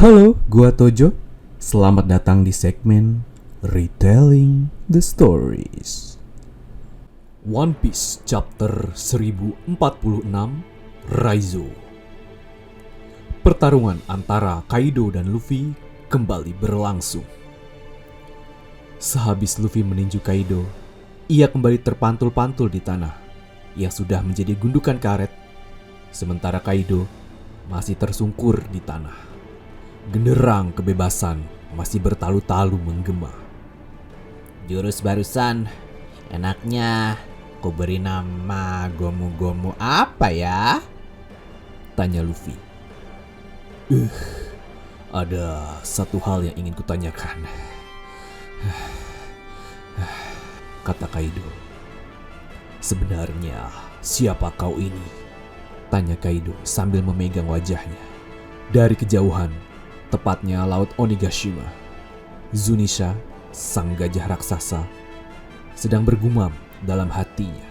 Halo, gua Tojo. Selamat datang di segmen Retelling the Stories. One Piece Chapter 1046 Raizo. Pertarungan antara Kaido dan Luffy kembali berlangsung. Sehabis Luffy meninju Kaido, ia kembali terpantul-pantul di tanah yang sudah menjadi gundukan karet, sementara Kaido masih tersungkur di tanah. Genderang kebebasan masih bertalu-talu menggema. Jurus barusan, enaknya ku beri nama Gomu-Gomu apa ya? Tanya Luffy. Ada satu hal yang ingin kutanyakan, kata Kaido. Sebenarnya siapa kau ini? Tanya Kaido sambil memegang wajahnya. Dari kejauhan, tepatnya Laut Onigashima, Zunisha, sang gajah raksasa, sedang bergumam dalam hatinya.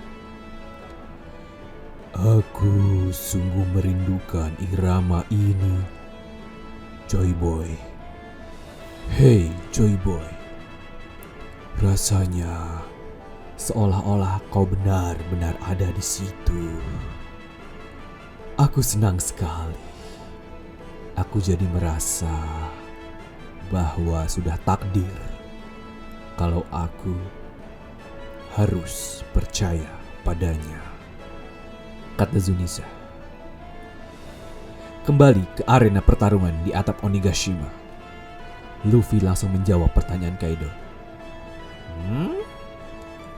Aku sungguh merindukan irama ini, Joy Boy. Hei Joy Boy, rasanya seolah-olah kau benar-benar ada di situ. Aku senang sekali. Aku jadi merasa bahwa sudah takdir kalau aku harus percaya padanya, kata Zunisha. Kembali ke arena pertarungan di atap Onigashima, Luffy langsung menjawab pertanyaan Kaido.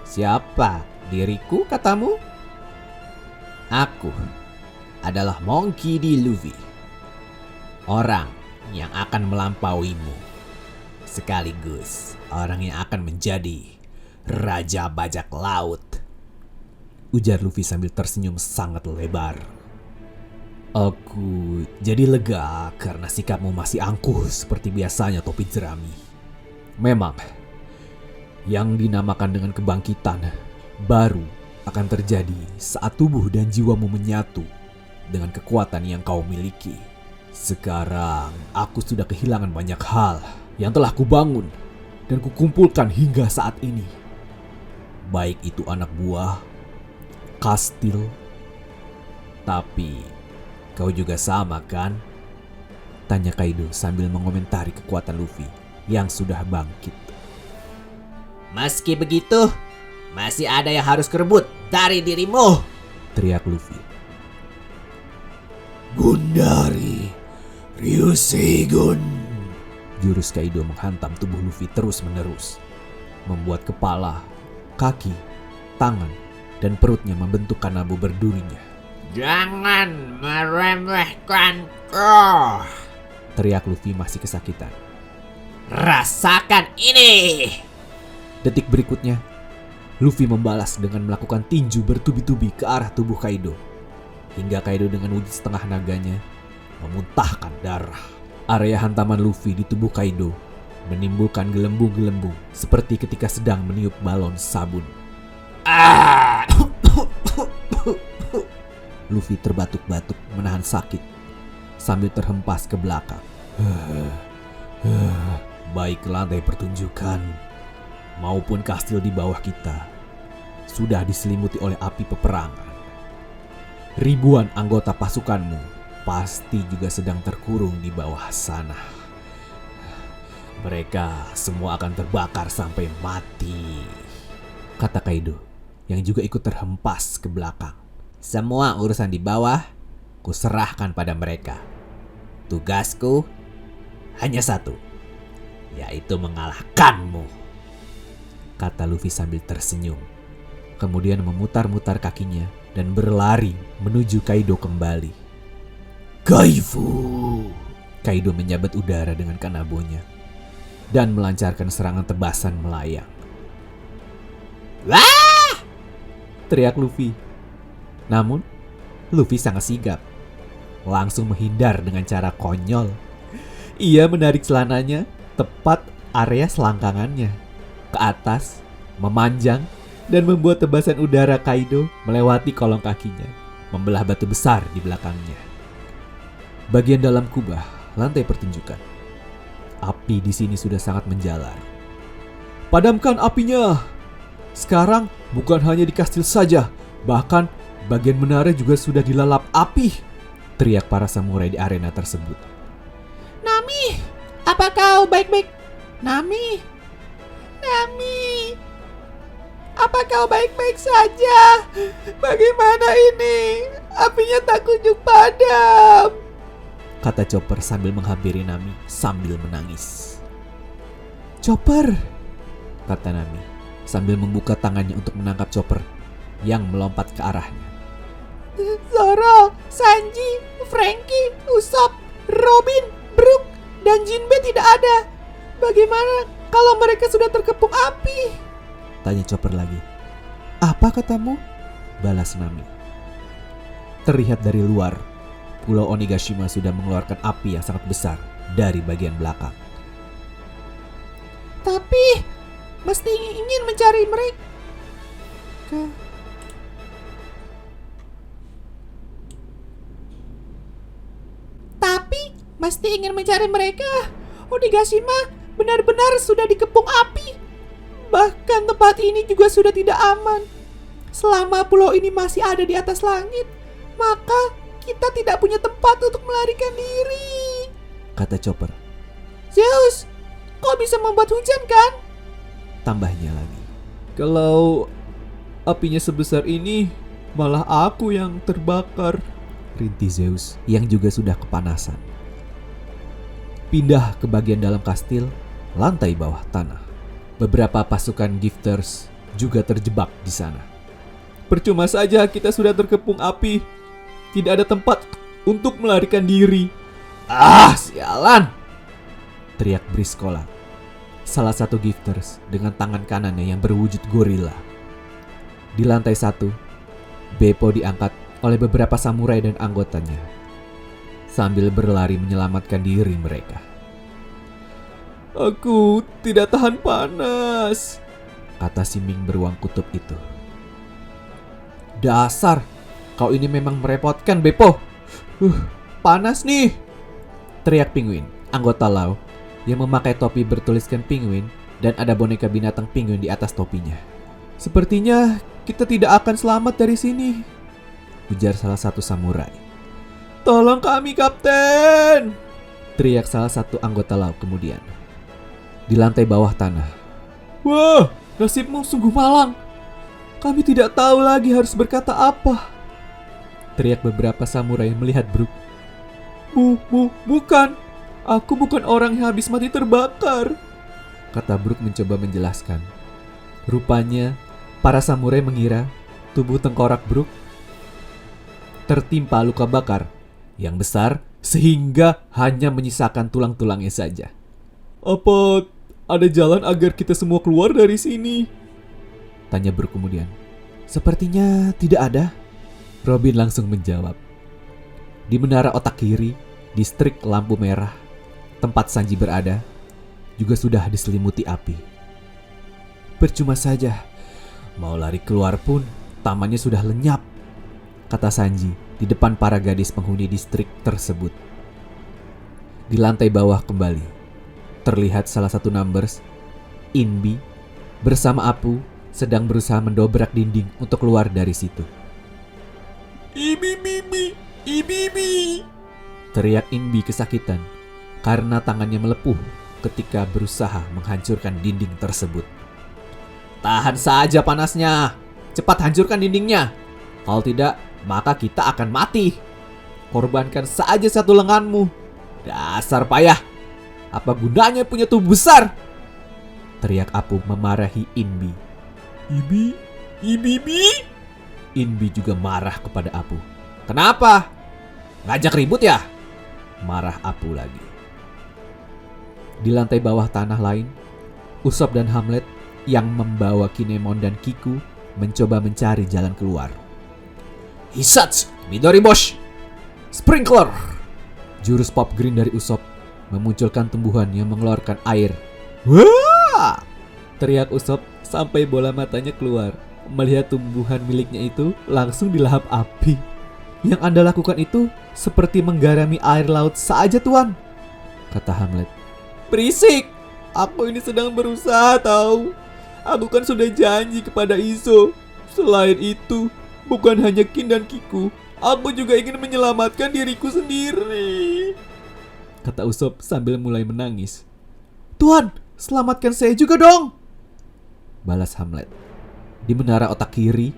Siapa diriku katamu? Aku adalah Monkey D. Luffy, orang yang akan melampauimu, sekaligus orang yang akan menjadi Raja Bajak Laut, ujar Luffy sambil tersenyum sangat lebar. Aku jadi lega karena sikapmu masih angkuh seperti biasanya, topi jerami. Memang, yang dinamakan dengan kebangkitan baru akan terjadi saat tubuh dan jiwamu menyatu dengan kekuatan yang kau miliki. Sekarang aku sudah kehilangan banyak hal yang telah kubangun dan kukumpulkan hingga saat ini. Baik itu anak buah, kastil. Tapi kau juga sama kan? Tanya Kaido sambil mengomentari kekuatan Luffy yang sudah bangkit. Meski begitu, masih ada yang harus kerebut dari dirimu, teriak Luffy. Gundari Ryusegon. Jurus Kaido menghantam tubuh Luffy terus-menerus, membuat kepala, kaki, tangan, dan perutnya membentuk kanabu berdurinya. Jangan meremehkanku, teriak Luffy masih kesakitan. Rasakan ini. Detik berikutnya, Luffy membalas dengan melakukan tinju bertubi-tubi ke arah tubuh Kaido, hingga Kaido dengan wujud setengah naganya memuntahkan darah. Area hantaman Luffy di tubuh Kaido menimbulkan gelembung-gelembung seperti ketika sedang meniup balon sabun. Luffy terbatuk-batuk menahan sakit sambil terhempas ke belakang. Baik lantai pertunjukan maupun kastil di bawah kita sudah diselimuti oleh api peperangan. Ribuan anggota pasukanmu pasti juga sedang terkurung di bawah sana. Mereka semua akan terbakar sampai mati, kata Kaido yang juga ikut terhempas ke belakang. Semua urusan di bawah kuserahkan pada mereka. Tugasku hanya satu, yaitu mengalahkanmu, kata Luffy sambil tersenyum. Kemudian memutar-mutar kakinya dan berlari menuju Kaido kembali. Kaifu. Kaido menyabat udara dengan kanabonya dan melancarkan serangan tebasan melayang. Wah! Teriak Luffy. Namun, Luffy sangat sigap. Langsung menghindar dengan cara konyol. Ia menarik celananya tepat area selangkangannya ke atas, memanjang, dan membuat tebasan udara Kaido melewati kolong kakinya, membelah batu besar di belakangnya. Bagian dalam kubah lantai pertunjukan. Api di sini sudah sangat menjalar. Padamkan apinya! Sekarang bukan hanya di kastil saja, bahkan bagian menara juga sudah dilalap api, teriak para samurai di arena tersebut. Nami, apa kau baik-baik? Nami, apa kau baik-baik saja? Bagaimana ini? Apinya tak kunjung padam, kata Chopper sambil menghampiri Nami sambil menangis. Chopper, kata Nami sambil membuka tangannya untuk menangkap Chopper yang melompat ke arahnya. Zoro, Sanji, Franky, Usopp, Robin, Brook, dan Jinbe tidak ada. Bagaimana kalau mereka sudah terkepung api? Tanya Chopper lagi. Apa katamu? Balas Nami. Terlihat dari luar, Pulau Onigashima sudah mengeluarkan api yang sangat besar dari bagian belakang. Tapi mesti ingin mencari mereka. Onigashima benar-benar sudah dikepung api. Bahkan tempat ini juga sudah tidak aman. Selama pulau ini masih ada di atas langit, maka kita tidak punya tempat untuk melarikan diri, kata Chopper. Zeus, kau bisa membuat hujan kan? Tambahnya lagi. Kalau apinya sebesar ini, malah aku yang terbakar, rintih Zeus yang juga sudah kepanasan. Pindah ke bagian dalam kastil, lantai bawah tanah. Beberapa pasukan gifters juga terjebak di sana. Percuma saja kita sudah terkepung api. Tidak ada tempat untuk melarikan diri. Ah, sialan! Teriak Briscola, salah satu gifters dengan tangan kanannya yang berwujud gorila. Di lantai 1, Beppo diangkat oleh beberapa samurai dan anggotanya sambil berlari menyelamatkan diri mereka. Aku tidak tahan panas, kata si Ming beruang kutub itu. Dasar, kau ini memang merepotkan, Beppo. Panas nih, teriak Penguin, anggota Lau yang memakai topi bertuliskan penguin dan ada boneka binatang penguin di atas topinya. Sepertinya kita tidak akan selamat dari sini, ujar salah satu samurai. Tolong kami, Kapten, teriak salah satu anggota Lau kemudian. Di lantai bawah tanah. Wah, nasibmu sungguh malang. Kami tidak tahu lagi harus berkata apa, teriak beberapa samurai melihat Brook. Bukan. Aku bukan orang yang habis mati terbakar, kata Brook mencoba menjelaskan. Rupanya, para samurai mengira tubuh tengkorak Brook tertimpa luka bakar yang besar sehingga hanya menyisakan tulang-tulangnya saja. Apa ada jalan agar kita semua keluar dari sini? Tanya Brook kemudian. Sepertinya tidak ada, Robin langsung menjawab. Di menara otak kiri, distrik lampu merah, tempat Sanji berada, juga sudah diselimuti api. Percuma saja, mau lari keluar pun tamannya sudah lenyap, kata Sanji di depan para gadis penghuni distrik tersebut. Di lantai bawah kembali, terlihat salah satu numbers, Inbi, bersama Apu sedang berusaha mendobrak dinding untuk keluar dari situ. Ibi, teriak Inbi kesakitan karena tangannya melepuh ketika berusaha menghancurkan dinding tersebut. Tahan saja panasnya, cepat hancurkan dindingnya. Kalau tidak, maka kita akan mati. Korbankan saja satu lenganmu. Dasar payah, apa gunanya punya tubuh besar? Teriak Apu memarahi Inbi. Ibi. Inbi juga marah kepada Apu. Kenapa? Ngajak ribut ya? Marah Apu lagi. Di lantai bawah tanah lain, Usopp dan Hamlet yang membawa Kinemon dan Kiku mencoba mencari jalan keluar. Hisatsu Midori Bosch, Sprinkler. Jurus Pop Green dari Usopp memunculkan tumbuhan yang mengeluarkan air. Wah! Teriak Usopp sampai bola matanya keluar. Melihat tumbuhan miliknya itu langsung dilahap api. Yang Anda lakukan itu seperti menggarami air laut saja, Tuan, kata Hamlet. Berisik! Aku ini sedang berusaha tahu. Aku kan sudah janji kepada Izo. Selain itu, bukan hanya Kin dan Kiku, aku juga ingin menyelamatkan diriku sendiri, Kata Usopp sambil mulai menangis. Tuan, selamatkan saya juga dong, balas Hamlet. Di menara otak kiri,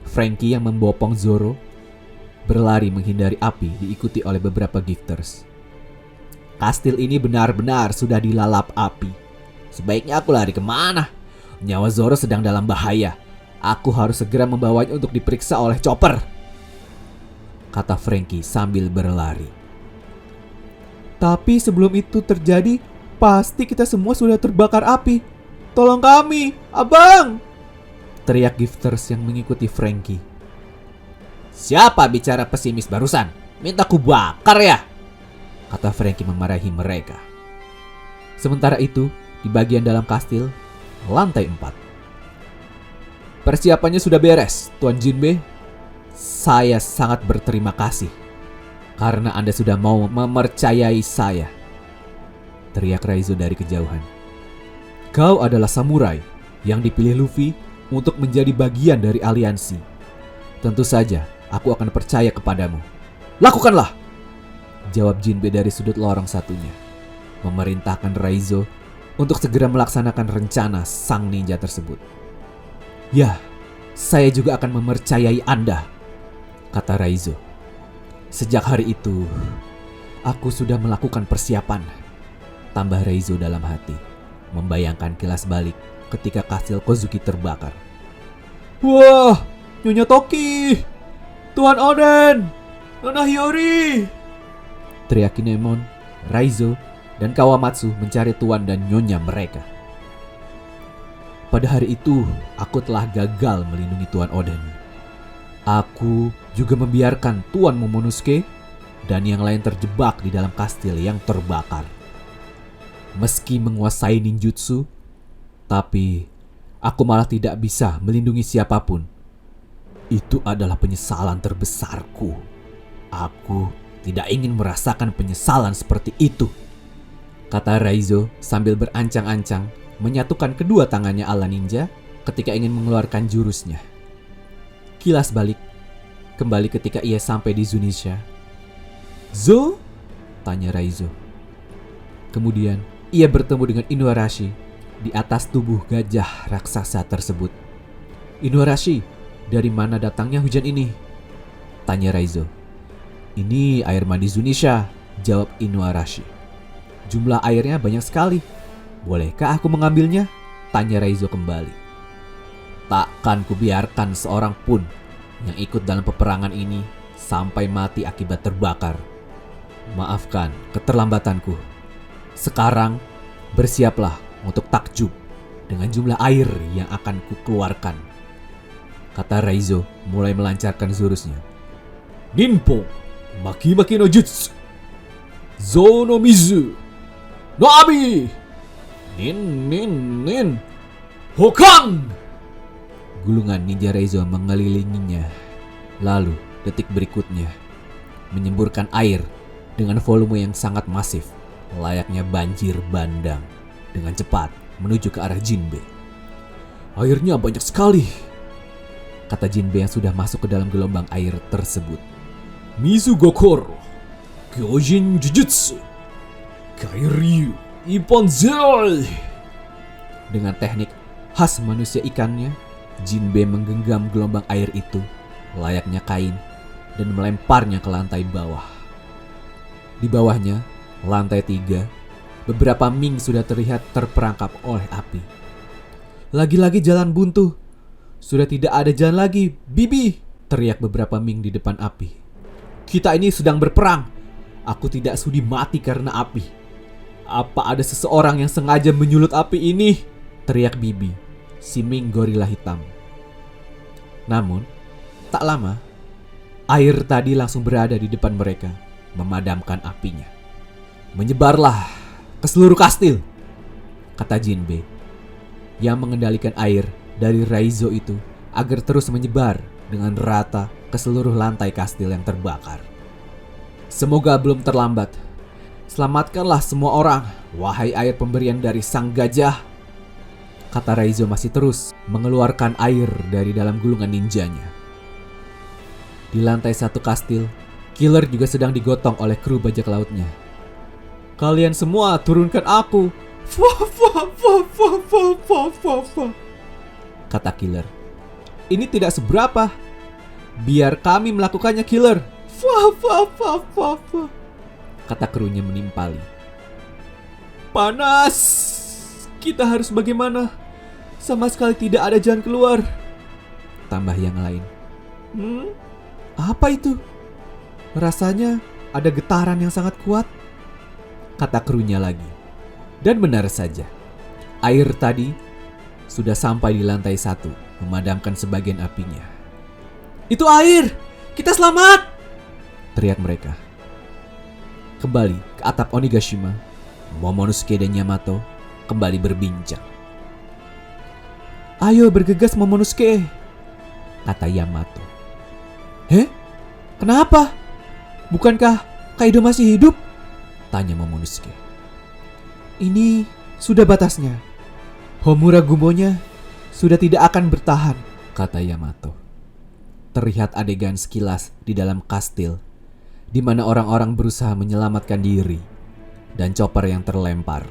Franky yang membopong Zoro berlari menghindari api diikuti oleh beberapa gifters. Kastil ini benar-benar sudah dilalap api. Sebaiknya aku lari kemana? Nyawa Zoro sedang dalam bahaya. Aku harus segera membawanya untuk diperiksa oleh Chopper, kata Franky sambil berlari. Tapi sebelum itu terjadi, pasti kita semua sudah terbakar api. Tolong kami, abang! Teriak gifters yang mengikuti Franky. Siapa bicara pesimis barusan? Minta ku bakar ya? Kata Franky memarahi mereka. Sementara itu, di bagian dalam kastil, lantai 4. Persiapannya sudah beres, Tuan Jinbe. Saya sangat berterima kasih karena Anda sudah mau mempercayai saya, teriak Raizo dari kejauhan. Kau adalah samurai yang dipilih Luffy untuk menjadi bagian dari aliansi. Tentu saja, aku akan percaya kepadamu. Lakukanlah, jawab Jinbe dari sudut lorong satunya, memerintahkan Raizo untuk segera melaksanakan rencana sang ninja tersebut. Ya, saya juga akan mempercayai Anda, kata Raizo. Sejak hari itu, aku sudah melakukan persiapan, tambah Raizo dalam hati, membayangkan kilas balik ketika kastil Kozuki terbakar. Wah, Nyonya Toki, Tuan Oden, Nona Hiyori, teriak Kinemon, Raizo, dan Kawamatsu mencari Tuan dan Nyonya mereka. Pada hari itu, aku telah gagal melindungi Tuan Oden. Aku juga membiarkan Tuan Momonosuke dan yang lain terjebak di dalam kastil yang terbakar. Meski menguasai ninjutsu, tapi aku malah tidak bisa melindungi siapapun. Itu adalah penyesalan terbesarku. Aku tidak ingin merasakan penyesalan seperti itu, kata Raizo sambil berancang-ancang menyatukan kedua tangannya ala ninja ketika ingin mengeluarkan jurusnya. Kilas balik kembali ketika ia sampai di Zunisha. Zo? Tanya Raizo. Kemudian ia bertemu dengan Inuarashi di atas tubuh gajah raksasa tersebut. Inuarashi, dari mana datangnya hujan ini? Tanya Raizo. Ini air mandi Zunisha, jawab Inuarashi. Jumlah airnya banyak sekali. Bolehkah aku mengambilnya? Tanya Raizo kembali. Takkan kubiarkan seorang pun yang ikut dalam peperangan ini sampai mati akibat terbakar. Maafkan keterlambatanku. Sekarang bersiaplah untuk takjub dengan jumlah air yang akan kukeluarkan, kata Raizo mulai melancarkan jurusnya. Ninpo Maki-maki no Jutsu, Zo no Mizu no Abi, Nin Hokan. Gulungan ninja Raizo mengelilinginya. Lalu detik berikutnya menyemburkan air dengan volume yang sangat masif, layaknya banjir bandang, dengan cepat menuju ke arah Jinbe. Airnya banyak sekali, kata Jinbe yang sudah masuk ke dalam gelombang air tersebut. Mizu Gokoro Gyojin Jujutsu Kairyu Ipponzai. Dengan teknik khas manusia ikannya, Jinbe menggenggam gelombang air itu layaknya kain dan melemparnya ke lantai bawah. Di bawahnya, lantai 3, beberapa Ming sudah terlihat terperangkap oleh api. Lagi-lagi jalan buntu. Sudah tidak ada jalan lagi, Bibi, teriak beberapa Ming di depan api. Kita ini sedang berperang. Aku tidak sudi mati karena api. Apa ada seseorang yang sengaja menyulut api ini? Teriak Bibi, si Ming gorila hitam. Namun, tak lama, air tadi langsung berada di depan mereka, memadamkan apinya. Menyebarlah ke seluruh kastil, kata Jinbe, yang mengendalikan air dari Raizo itu agar terus menyebar dengan rata ke seluruh lantai kastil yang terbakar. Semoga belum terlambat. Selamatkanlah semua orang, wahai air pemberian dari sang gajah. Kata Raizo masih terus mengeluarkan air dari dalam gulungan ninjanya. Di lantai 1 kastil, Killer juga sedang digotong oleh kru bajak lautnya. Kalian semua turunkan aku, kata Killer. Ini tidak seberapa. Biar kami melakukannya, Killer. Kata krunya menimpali. Panas. Kita harus bagaimana? Sama sekali tidak ada jalan keluar. Tambah yang lain. Apa itu? Rasanya ada getaran yang sangat kuat. Kata krunya lagi. Dan benar saja. Air tadi sudah sampai di lantai 1, memadamkan sebagian apinya. Itu air! Kita selamat! Teriak mereka. Kembali ke atap Onigashima, Momonosuke dan Yamato kembali berbincang. Ayo bergegas Momonosuke, kata Yamato. Kenapa? Bukankah Kaido masih hidup? Tanya Momonosuke. Ini sudah batasnya. Homura Gumonya sudah tidak akan bertahan, kata Yamato. Terlihat adegan sekilas di dalam kastil, di mana orang-orang berusaha menyelamatkan diri dan chopper yang terlempar.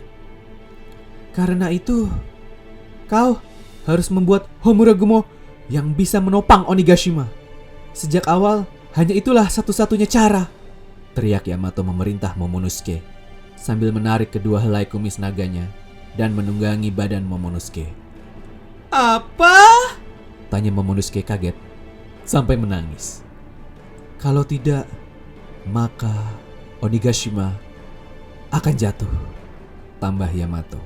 Karena itu, kau harus membuat Homura Gumo yang bisa menopang Onigashima. Sejak awal, hanya itulah satu-satunya cara, teriak Yamato memerintah Momonosuke sambil menarik kedua helai kumis naganya dan menunggangi badan Momonosuke. Apa? Tanya Momonosuke kaget sampai menangis. Kalau tidak, maka Onigashima akan jatuh, tambah Yamato.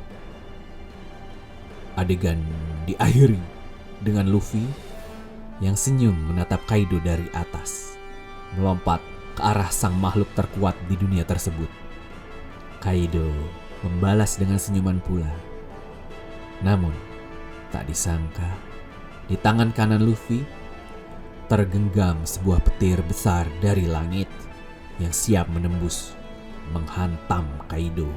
Adegan diakhiri dengan Luffy yang senyum menatap Kaido dari atas, melompat ke arah sang makhluk terkuat di dunia tersebut. Kaido membalas dengan senyuman pula. Namun, tak disangka, di tangan kanan Luffy tergenggam sebuah petir besar dari langit yang siap menembus, menghantam Kaido.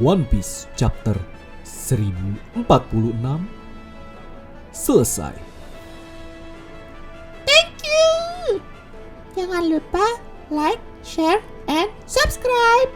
One Piece Chapter 1046 selesai. Thank you. Jangan lupa like, share, and subscribe.